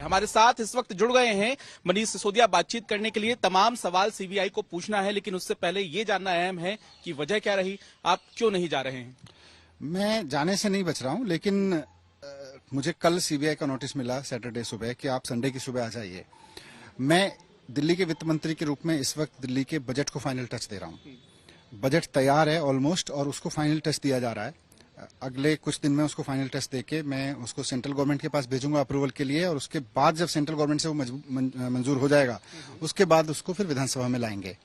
हमारे साथ इस वक्त जुड़ गए हैं मनीष सिसोदिया। बातचीत करने के लिए तमाम सवाल सीबीआई को पूछना है, लेकिन उससे पहले ये जानना अहम है कि वजह क्या रही, आप क्यों नहीं जा रहे हैं? मैं जाने से नहीं बच रहा हूं, लेकिन मुझे कल सीबीआई का नोटिस मिला सैटरडे सुबह कि आप संडे की सुबह आ जाइए। मैं दिल्ली के वित्त मंत्री के रूप में इस वक्त दिल्ली के बजट को फाइनल टच दे रहा हूं। बजट तैयार है ऑलमोस्ट, और उसको फाइनल टच दिया जा रहा है। अगले कुछ दिन में उसको फाइनल टच देके मैं उसको सेंट्रल गवर्नमेंट के पास भेजूंगा अप्रूवल के लिए, और उसके बाद जब सेंट्रल गवर्नमेंट से वो मंजूर हो जाएगा, उसके बाद उसको फिर विधानसभा में लाएंगे।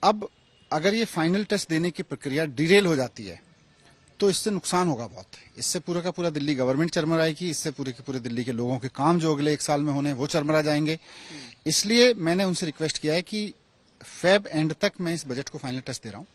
अब अगर ये फाइनल टच देने की प्रक्रिया डिरेल हो जाती है तो इससे नुकसान होगा बहुत। इससे पूरा का पूरा दिल्ली गवर्नमेंट चरमराएगी, इससे पूरे के पूरे दिल्ली के लोगों के काम जो अगले 1 साल में होने वो चरमरा जाएंगे। इसलिए मैंने उनसे रिक्वेस्ट किया है कि फेब एंड तक मैं इस बजट को फाइनल टच दे रहा हूं।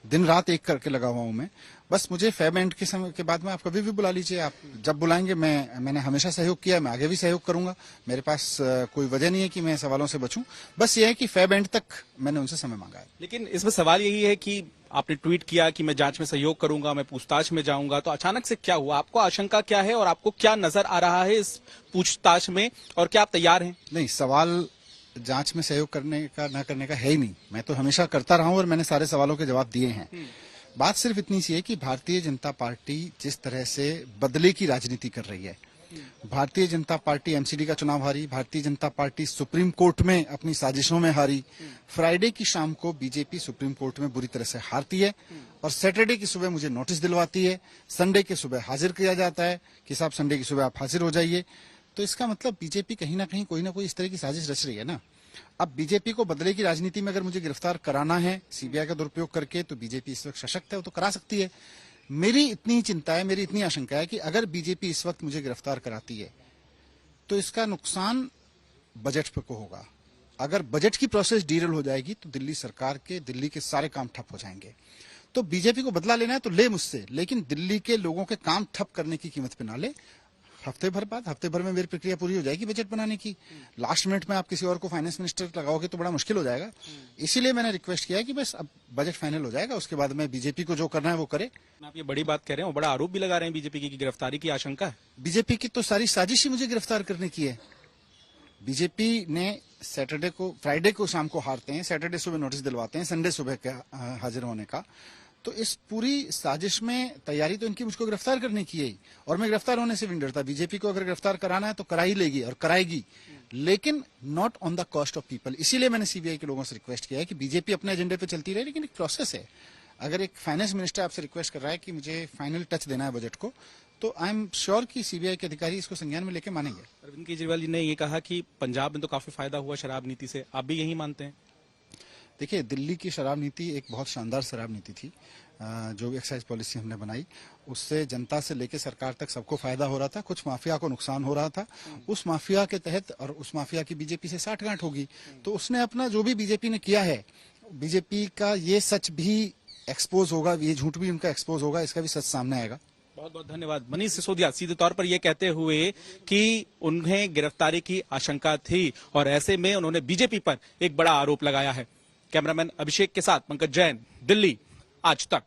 दिन रात एक करके लगा हुआ हूं मैं। बस मुझे फेब एंड के समय के बाद में आप कभी भी बुला लीजिए, आप जब बुलाएंगे। मैंने हमेशा सहयोग किया, मैं आगे भी सहयोग करूंगा। मेरे पास कोई वजह नहीं है कि मैं सवालों से बचूं। बस ये है कि फेब एंड तक मैंने उनसे समय मांगा है। लेकिन इसमें सवाल यही है कि आपने ट्वीट किया कि मैं जांच में सहयोग करूंगा, मैं पूछताछ में जाऊंगा, तो अचानक से क्या हुआ? आपको आशंका क्या है और आपको क्या नजर आ रहा है इस पूछताछ में, और क्या आप तैयार हैं? नहीं, सवाल जांच में सहयोग करने का ना करने का है ही नहीं। मैं तो हमेशा करता रहा हूं और मैंने सारे सवालों के जवाब दिए हैं। बात सिर्फ इतनी सी है कि भारतीय जनता पार्टी जिस तरह से बदले की राजनीति कर रही है, भारतीय जनता पार्टी एमसीडी का चुनाव हारी, Bharatiya Janata party supreme court में अपनी साजिशों में हारी, फ्राइडे की शाम को बीजेपी सुप्रीम कोर्ट में बुरी तरह से हारती है, और सैटरडे की सुबह मुझे नोटिस दिलवाती है, संडे के सुबह हाजिर किया जाता है कि साहब संडे की सुबह आप हाजिर हो जाइए। तो इसका मतलब बीजेपी कहीं ना कहीं कोई ना कोई इस तरह की साजिश रच रही है ना। अब बीजेपी को बदले की राजनीति में अगर मुझे गिरफ्तार कराना है सीबीआई का दुरुपयोग करके, तो बीजेपी इस वक्त सशक्त है, वो तो करा सकती है। मेरी इतनी ही चिंता है, मेरी इतनी आशंका है कि अगर बीजेपी इस वक्त मुझे गिरफ्तार कराती है तो इसका नुकसान बजट पर को होगा। अगर बजट की प्रोसेस डीरेल हो जाएगी तो दिल्ली सरकार के, दिल्ली के सारे काम ठप हो जाएंगे। तो बीजेपी को बदला लेना है तो ले मुझसे, लेकिन दिल्ली के लोगों के काम ठप करने की कीमत पे ना ले। हफ्ते भर में मेरी प्रक्रिया पूरी हो जाएगी बजट बनाने की। लास्ट मिनट में आप किसी और को फाइनेंस मिनिस्टर लगाओगे तो बड़ा मुश्किल हो जाएगा। इसीलिए मैंने रिक्वेस्ट किया है कि बस अब बजट फाइनल हो जाएगा, उसके बाद में बीजेपी को जो करना है वो करे। आप ये बड़ी बात कह रहे हैं और बड़ा आरोप भी लगा रहे हैं बीजेपी की गिरफ्तारी की आशंका है। बीजेपी की तो सारी साजिश ही मुझे गिरफ्तार करने की है। बीजेपी ने फ्राइडे को शाम को हारते हैं, सैटरडे सुबह नोटिस दिलवाते हैं, संडे सुबह का हाजिर होने का। तो इस पूरी साजिश में तैयारी तो इनकी मुझको गिरफ्तार करने की है, और मैं गिरफ्तार होने से भी नहीं डरता। बीजेपी को अगर गिरफ्तार कराना है तो करा ही लेगी और कराएगी, लेकिन not on the cost of people. इसीलिए मैंने सीबीआई के लोगों से रिक्वेस्ट किया है कि बीजेपी अपने एजेंडे पे चलती रहे, लेकिन एक प्रोसेस है। अगर एक फाइनेंस मिनिस्टर आपसे रिक्वेस्ट कर रहा है कि मुझे फाइनल टच देना है बजट को, तो आई एम श्योर कि सीबीआई के अधिकारी इसको संज्ञान में लेके मानेंगे। अरविंद केजरीवाल जी ने ये कहा कि पंजाब में तो काफी फायदा हुआ शराब नीति से, आप भी यही मानते हैं? देखिए, दिल्ली की शराब नीति एक बहुत शानदार शराब नीति थी। जो एक्साइज पॉलिसी हमने बनाई, उससे जनता से लेकर सरकार तक सबको फायदा हो रहा था। कुछ माफिया को नुकसान हो रहा था। उस माफिया के तहत, और उस माफिया की बीजेपी से साठगांठ होगी, तो उसने अपना जो भी बीजेपी ने किया है, बीजेपी का ये सच भी एक्सपोज होगा, ये झूठ भी उनका एक्सपोज होगा, इसका भी सच सामने आएगा। बहुत बहुत धन्यवाद। मनीष सिसोदिया सीधे तौर पर यह कहते हुए कि उन्हें गिरफ्तारी की आशंका थी और ऐसे में उन्होंने बीजेपी पर एक बड़ा आरोप लगाया है। कैमरामैन अभिषेक के साथ पंकज जैन, दिल्ली, आज तक।